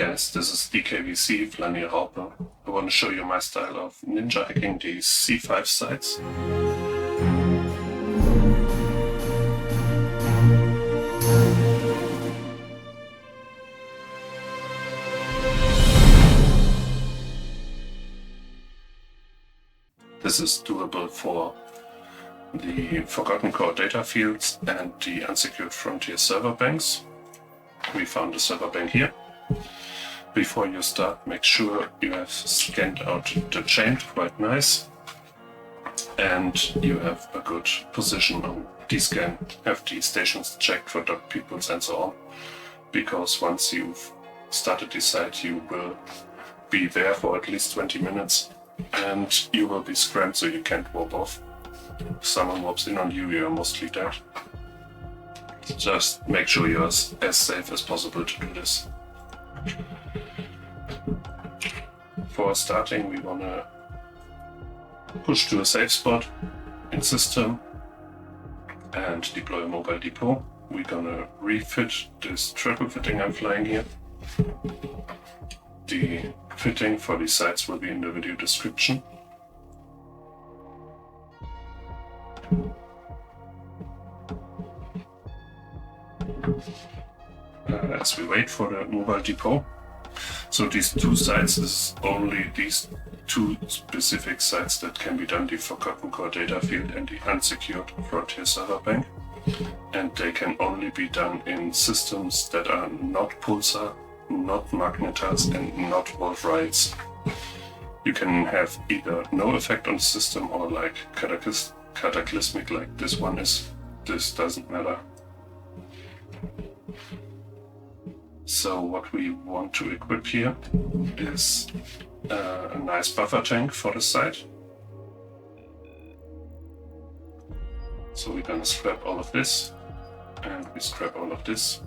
guys, this is DKVC Flanier. I want to show you my style of ninja hacking these C5 sites. This is doable for the Forgotten Core data fields and the Unsecured Frontier server banks. We found a server bank here. Before you start, make sure you have scanned out the chain quite nice and you have a good position on D-scan, have the stations checked for dog peoples and so on, because once you've started the site you will be there for at least 20 minutes and you will be scrammed so you can't warp off. If someone warps in on you, you're mostly dead. Just make sure you're as safe as possible to do this. For starting, we want to push to a safe spot in system and deploy a mobile depot. We're gonna refit this triple fitting I'm flying here. The fitting for these sites will be in the video description. As we wait for the mobile depot. So these two sites is only these two specific sites that can be done, the Forgotten Core data field and the Unsecured Frontier server bank. And they can only be done in systems that are not Pulsar, not Magnetars and not Rayets. You can have either no effect on the system or like cataclysmic like this one is. This doesn't matter. So what we want to equip here is a nice buffer tank for the site. So we're gonna scrap all of this and we scrap all of this.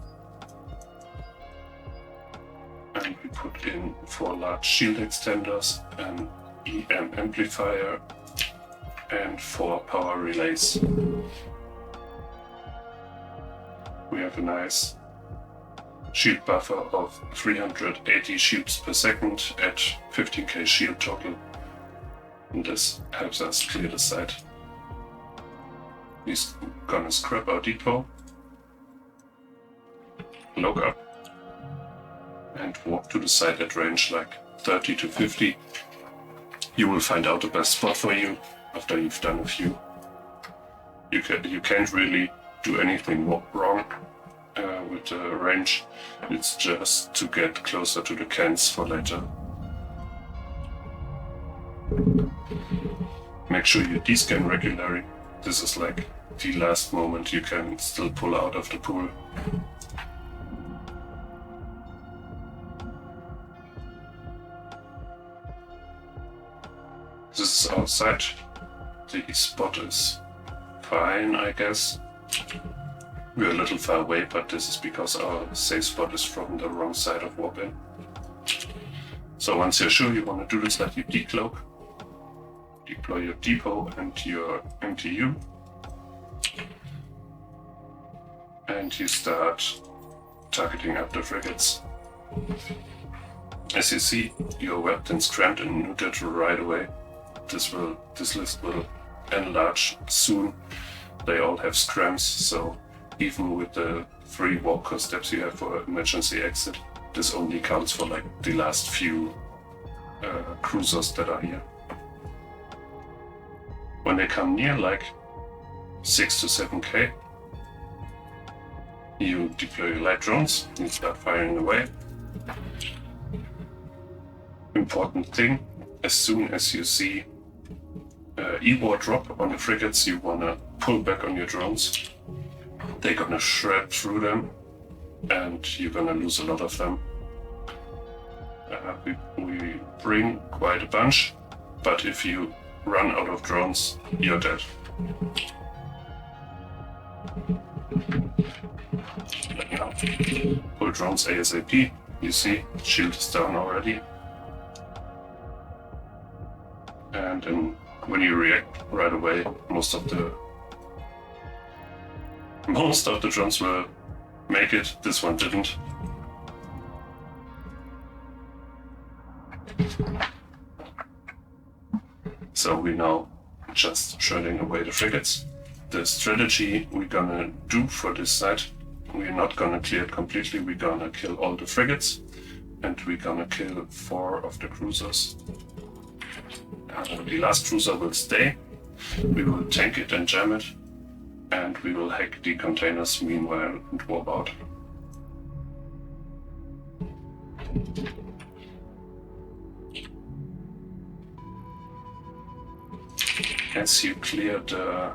And we put in 4 large shield extenders, an EM amplifier and 4 power relays. We have a nice shield buffer of 380 shields per second at 15k shield total, and this helps us clear the site. We're gonna scrap our depot, log up, and walk to the site at range like 30 to 50. You will find out the best spot for you after you've done a few. You can't really do anything wrong with the range. It's just to get closer to the cans for later. Make sure you descan regularly. This is like the last moment you can still pull out of the pool. This is our site. The spot is fine, I guess. We're a little far away, but this is because our safe spot is from the wrong side of warp-in. So once you're sure you want to do this, like you decloak, deploy your depot and your MTU, and you start targeting up the frigates. As you see, you're webbed and scrammed and neutered right away. This list will enlarge soon. They all have scrams, so even with the 3 walker steps you have for emergency exit, this only counts for like the last few cruisers that are here. When they come near like 6 to 7k, you deploy your light drones and start firing away. Important thing, as soon as you see E-war drop on the frigates, you wanna pull back on your drones. They're gonna shred through them and you're gonna lose a lot of them. We bring quite a bunch, but if you run out of drones, you're dead. Now, pull drones ASAP. You see, shield is down already. And then when you react right away, most of the drones will make it. This one didn't. So we're now just shredding away the frigates. The strategy we're gonna do for this side, we're not gonna clear it completely, we're gonna kill all the frigates and we're gonna kill 4 of the cruisers. The last cruiser will stay, we will tank it and jam it, and we will hack the containers meanwhile and warp out. As you clear the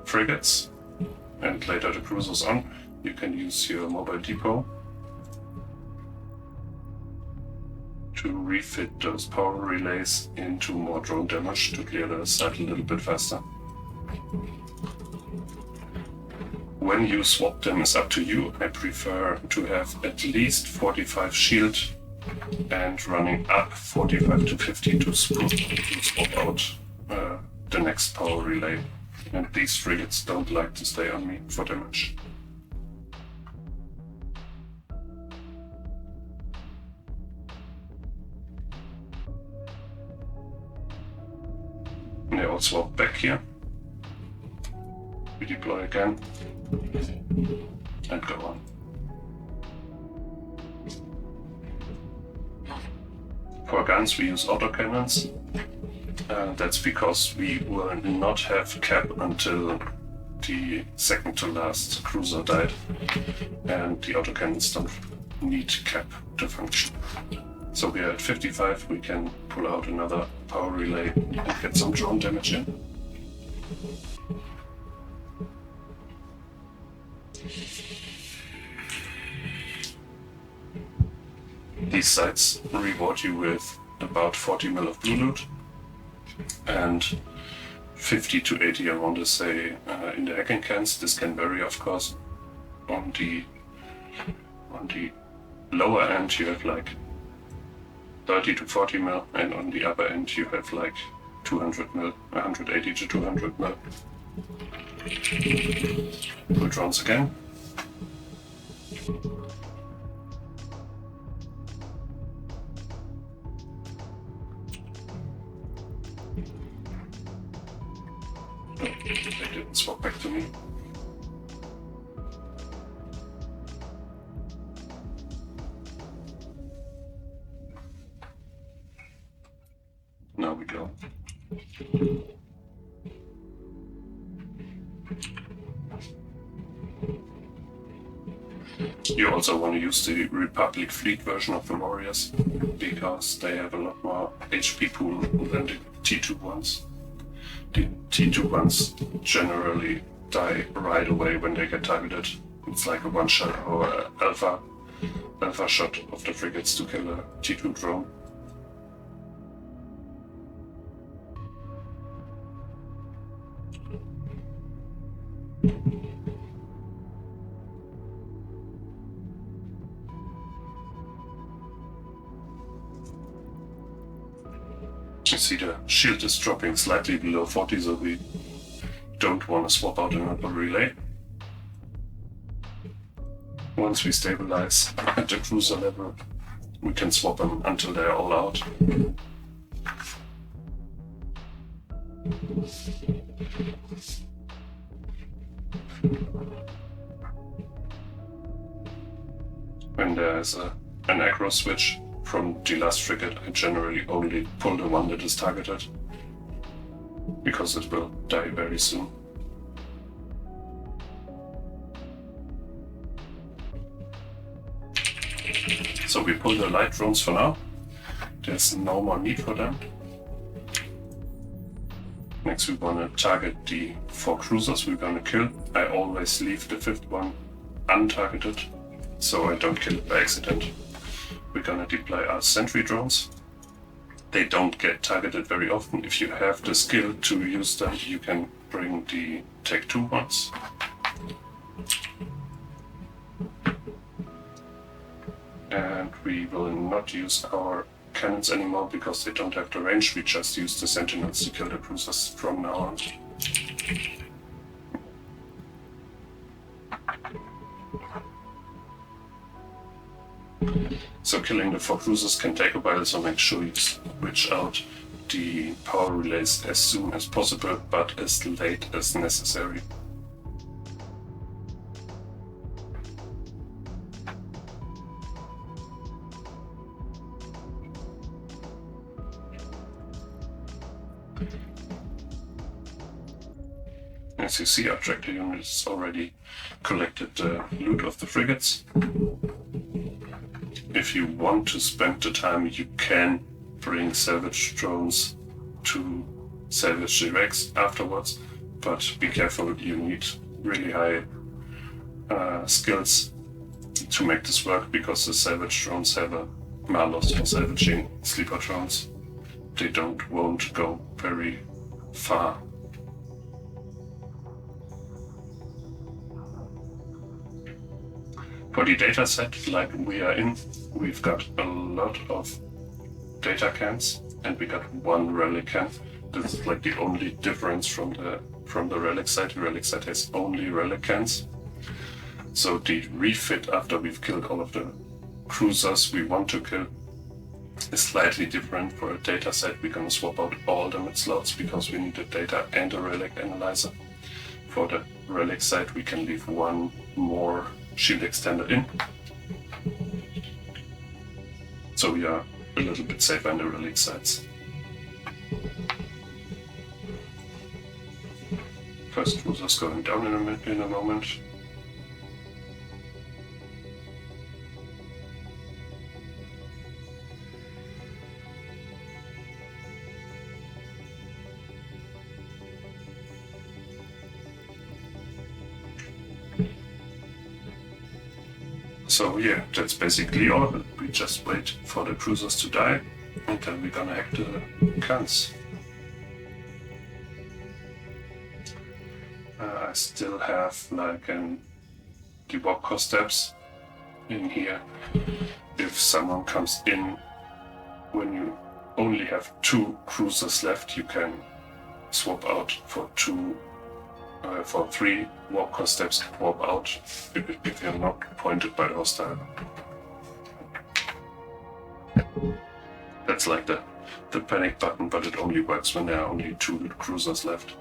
frigates and later the cruisers on, you can use your mobile depot to refit those power relays into more drone damage to clear the site a little bit faster. When you swap them is up to you. I prefer to have at least 45 shield and running up 45 to 50 to swap out the next power relay. And these frigates don't like to stay on me for damage. They all swap back here. We deploy again and go on. For guns we use autocannons. That's because we will not have cap until the second to last cruiser died, and the autocannons don't need cap to function. So we are at 55, we can pull out another power relay and get some drone damage in. These sites reward you with about 40 mil of Blueloot and 50 to 80, I want to say, in the hacking cans. This can vary, of course. On the lower end you have like 30 to 40 mil, and on the upper end you have like 200 mil, 180 to 200 mil. Pull drones again. They didn't swap back to me. Now we go. You also want to use the Republic fleet version of the Warriors, because they have a lot more HP pool than the T2 ones. The T2 ones generally die right away when they get targeted. It's like a one-shot or an alpha shot of the frigates to kill a T2 drone. You see the shield is dropping slightly below 40, so we don't want to swap out another relay. Once we stabilize at the cruiser level, we can swap them until they're all out. When there's an aggro switch from the last frigate, I generally only pull the one that is targeted, because it will die very soon. So we pull the light drones for now. There's no more need for them. Next we want to target the 4 cruisers we're gonna kill. I always leave the 5th one untargeted, so I don't kill it by accident. We're gonna deploy our sentry drones. They don't get targeted very often. If you have the skill to use them, you can bring the Tech 2 ones. And we will not use our cannons anymore because they don't have the range. We just use the sentinels to kill the cruisers from now on. So killing the 4 cruisers can take a while, so make sure you switch out the power relays as soon as possible, but as late as necessary. As you see, our tractor unit has already collected the loot of the frigates. If you want to spend the time, you can bring salvage drones to salvage the wrecks afterwards, but be careful, you need really high skills to make this work, because the salvage drones have a malus for salvaging sleeper drones. They won't go very far. For the data set like we are in, we've got a lot of data cans, and we got 1 relic can. This is like the only difference from the relic site. The relic site has only relic cans. So the refit after we've killed all of the cruisers we want to kill is slightly different. For a data set, we're gonna swap out all the mid slots because we need the data and a relic analyzer. For the relic site, we can leave 1 more shield extender in, so we are a little bit safer in the relic sites. First cruiser's going down in a moment. So yeah, that's basically all. We just wait for the cruisers to die, and then we're gonna hack the cans. I still have like the walk core steps in here. If someone comes in when you only have 2 cruisers left, you can swap out for 3 walk core steps and warp out if you're not pointed by the hostile. That's like the panic button, but it only works when there are only 2 cruisers left.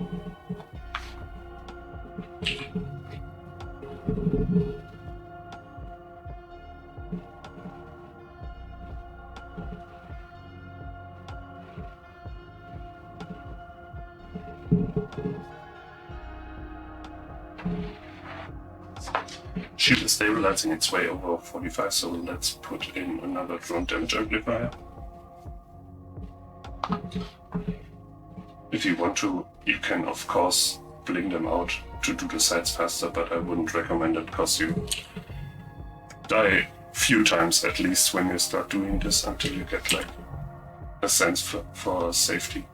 Shield is stabilizing its way over 45, so let's put in another drone damage amplifier. If you want to, you can of course bling them out to do the sides faster, but I wouldn't recommend it because you die a few times at least when you start doing this until you get like a sense for safety.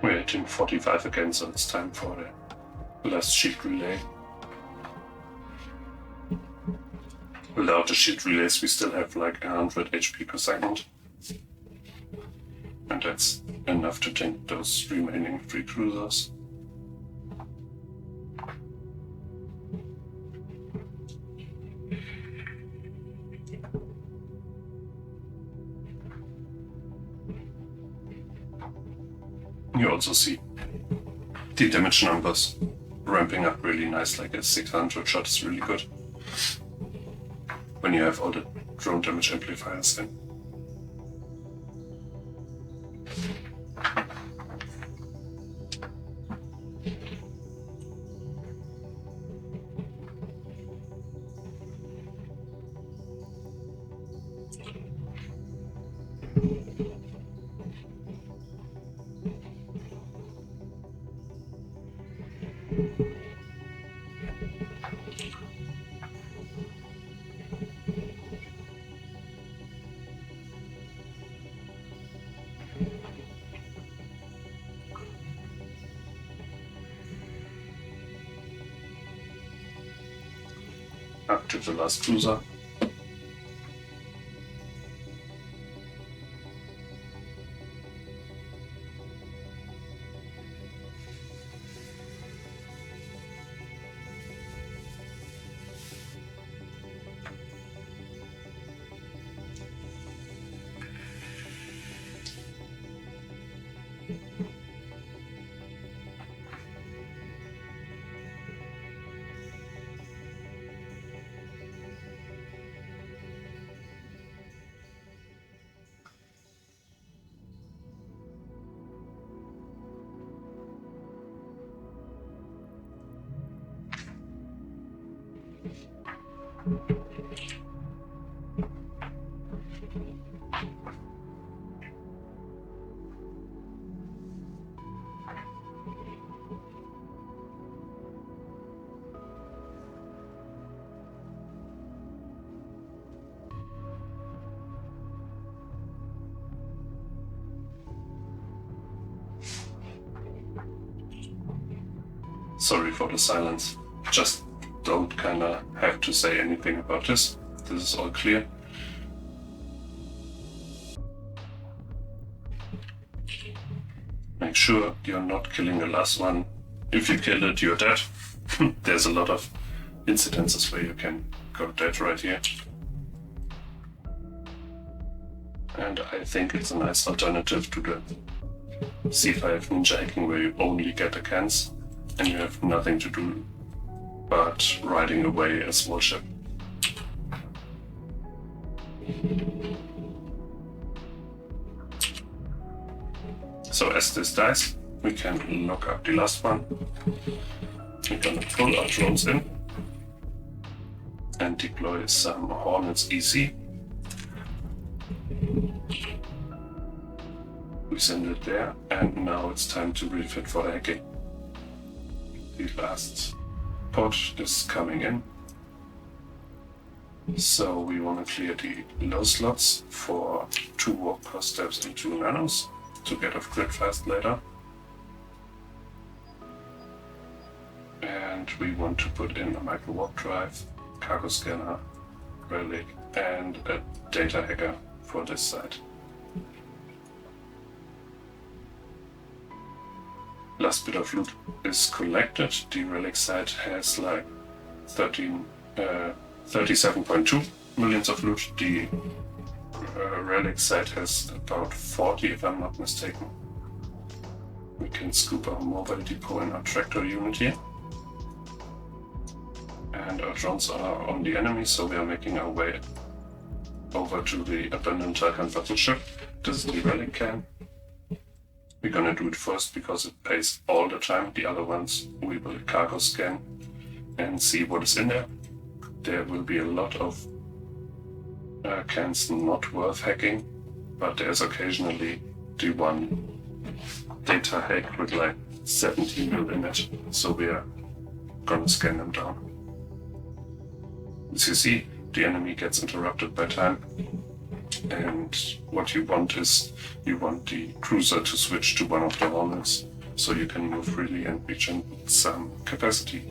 We're hitting 45 again, so it's time for the last shield relay. Without the shield relays, we still have like 100 HP per second. And that's enough to tank those remaining 3 cruisers. You also see the damage numbers ramping up really nice, like a 600 shot is really good when you have all the drone damage amplifiers in. Up to the last cruiser. Sorry for the silence. Just don't kinda have to say anything about this. This is all clear. Make sure you're not killing the last one. If you kill it, you're dead. There's a lot of incidences where you can go dead right here. And I think it's a nice alternative to the C5 ninja hacking where you only get the cans and you have nothing to do but riding away a small ship. So as this dies, we can lock up the last one. We're gonna pull our drones in and deploy some Hornets EC. We send it there, and now it's time to refit for the hacking. The last pod is coming in. So we want to clear the low slots for 2 warp core steps and 2 nanos to get off grid fast later. And we want to put in a micro warp drive, cargo scanner, relic, and a data hacker for this side. Last bit of loot is collected. The relic side has like 37.2 millions of loot. The relic side has about 40 if I'm not mistaken. We can scoop our mobile depot in our tractor unit here. And our drones are on the enemy, so we are making our way over to the abandoned Talcan battleship. This is the Relic Can. We're gonna do it first because it pays all the time. The other ones we will cargo scan and see what is in there. There will be a lot of cans not worth hacking, but there's occasionally the one data hack with like 17 mil in it, so we are gonna scan them down. As you see, the enemy gets interrupted by time, and what you want is you want the cruiser to switch to one of the Hornets so you can move freely and regen some capacity.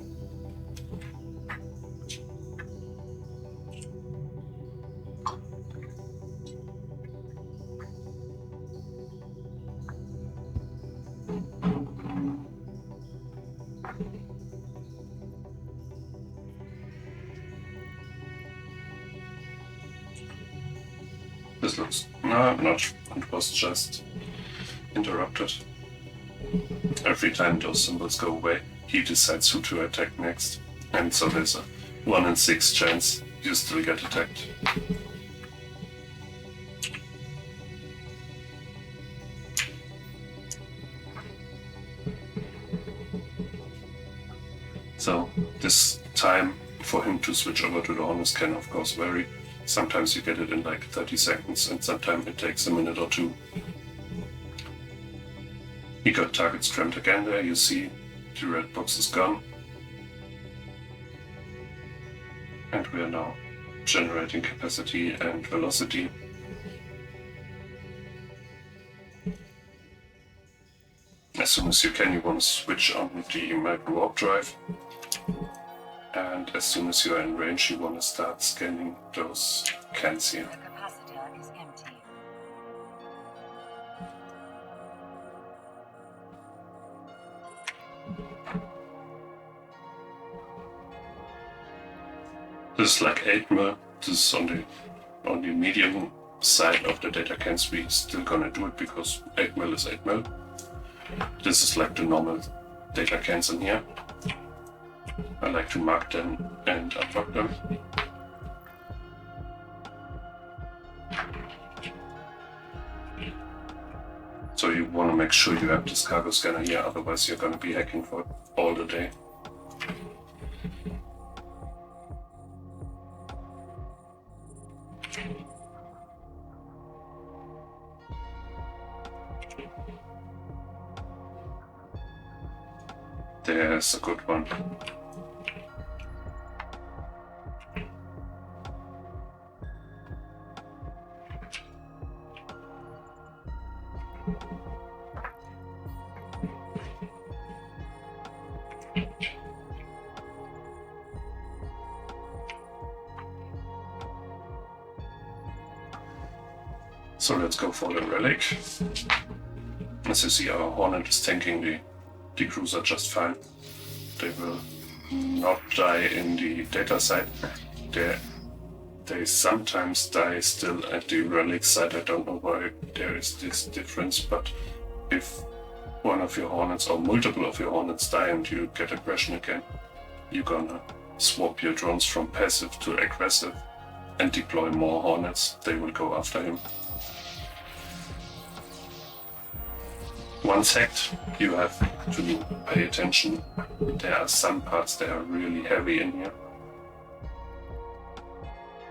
This looks not. It was just interrupted. Every time those symbols go away, he decides who to attack next, and so there's a 1 in 6 chance you still get attacked. So this time for him to switch over to the Hornets can of course vary. Sometimes you get it in like 30 seconds, and sometimes it takes a minute or two. You got targets trimmed again there, you see the red box is gone. And we are now generating capacity and velocity. As soon as you can, you want to switch on the Magnetar warp drive. And as soon as you are in range, you want to start scanning those cans here. The capacitor is empty. This is like 8 mil. This is on the medium side of the data cans. We still gonna do it because 8 mil is 8 mil. This is like the normal data cans in here. I like to mark them and unlock them. So you want to make sure you have this cargo scanner here, otherwise you're gonna be hacking for all the day. There's a good one. So let's go for the relic. As you see, our Hornet is tanking the cruiser just fine. They will not die in the data side. They sometimes die still at the relic side. I don't know why there is this difference, but if one of your Hornets or multiple of your Hornets die and you get aggression again, you're gonna swap your drones from passive to aggressive and deploy more Hornets. They will go after him. Once hacked, you have to pay attention. There are some parts that are really heavy in here.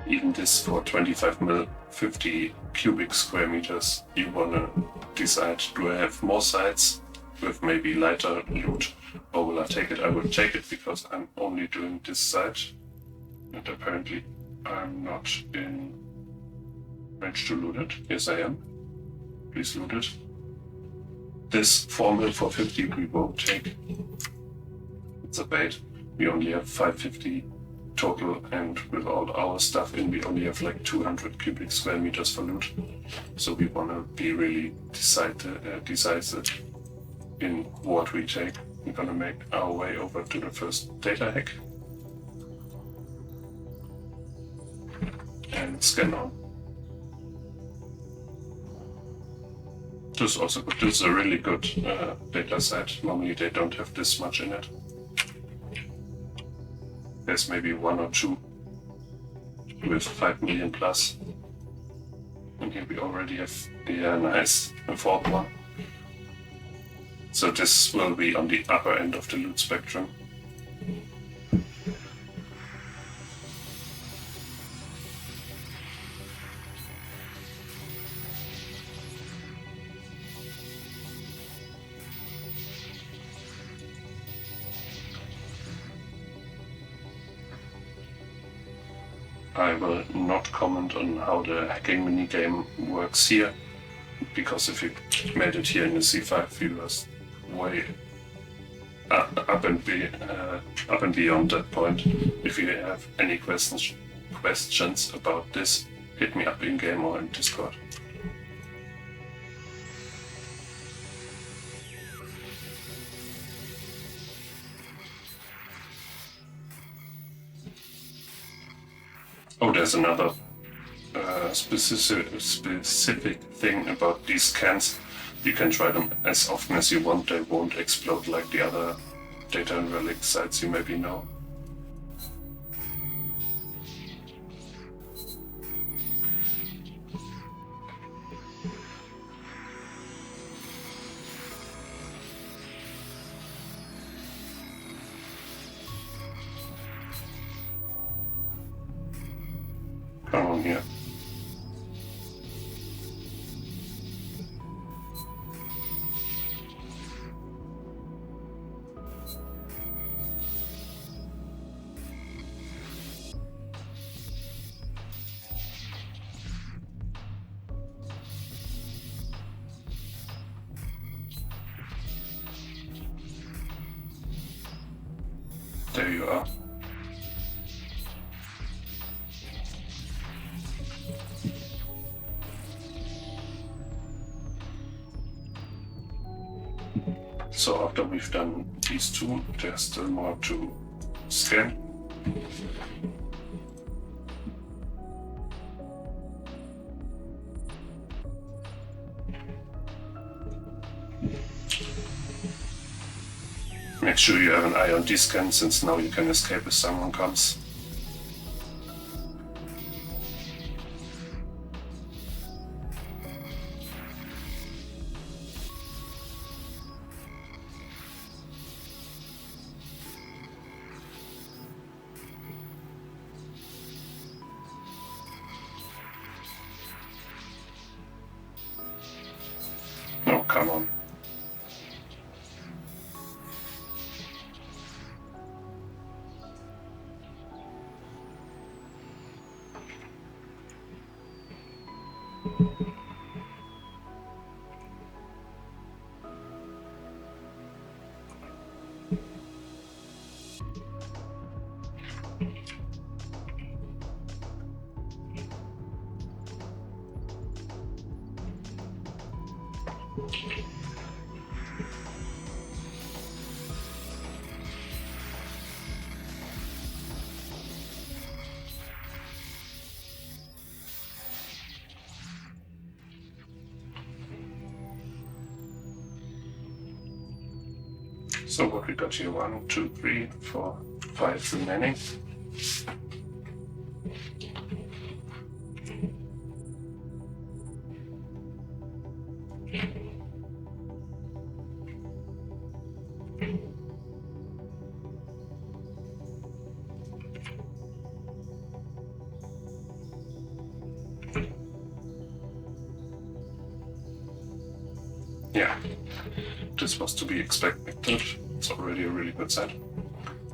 Even this for 25 mil, 50 cubic square meters, you wanna decide, do I have more sites with maybe lighter loot, or will I take it? I will take it because I'm only doing this site, and apparently I'm not in range to loot it. Yes, I am. Please loot it. This 4 mil for 50 we won't take. It's a bait. We only have 550 total, and with all our stuff in, we only have like 200 cubic square meters for loot. So we want to be really decisive in what we take. We're gonna make our way over to the first data hack and scan on. This is also good. This is a really good data set. Normally they don't have this much in it. There's maybe 1 or 2 with 5 million plus. And here we already have, yeah, nice, a 4th one. So this will be on the upper end of the loot spectrum. I will not comment on how the hacking minigame works here, because if you made it here in the C5, you was way up and beyond that point. If you have any questions about this, hit me up in game or in Discord. Oh, there's another specific thing about these cans. You can try them as often as you want. They won't explode like the other data and relic sites you maybe know. Come on here. There you are. So after we've done these two, there's still more to scan. Make sure you have an eye on D-scan, since now you can escape if someone comes. Oh, come on. So what we got here, 1, 2, 3, 4, 5 remaining. Yeah, this was to be expected. It's already a really good set.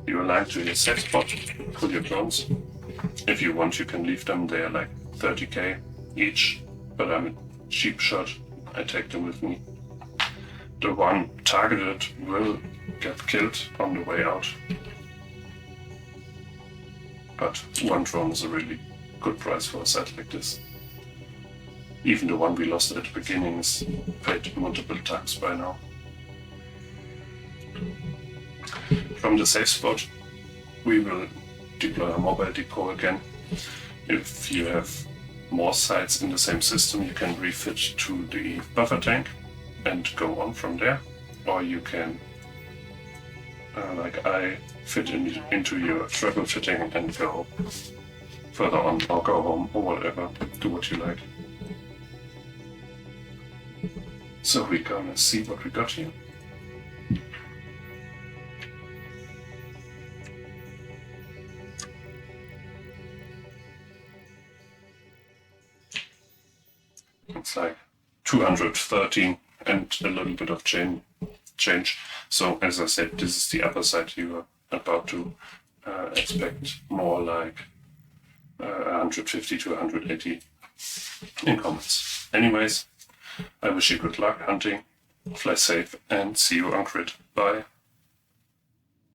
You align to your safe spot, pull your drones. If you want, you can leave them there like 30k each, but I'm a cheap shot, I take them with me. The one targeted will get killed on the way out, but one drone is a really good price for a set like this. Even the one we lost at the beginning is paid multiple times by now. From the safe spot, we will deploy a mobile depot again. If you have more sites in the same system, you can refit to the buffer tank and go on from there. Or you can, like I, fit into your travel fitting and go further on, or go home, or whatever. Do what you like. So we're gonna see what we got here. It's like 213 and a little bit of change. So as I said, this is the upper side. You are about to expect more like 150 to 180 incomings. Anyways, I wish you good luck hunting, fly safe, and see you on Crit. Bye.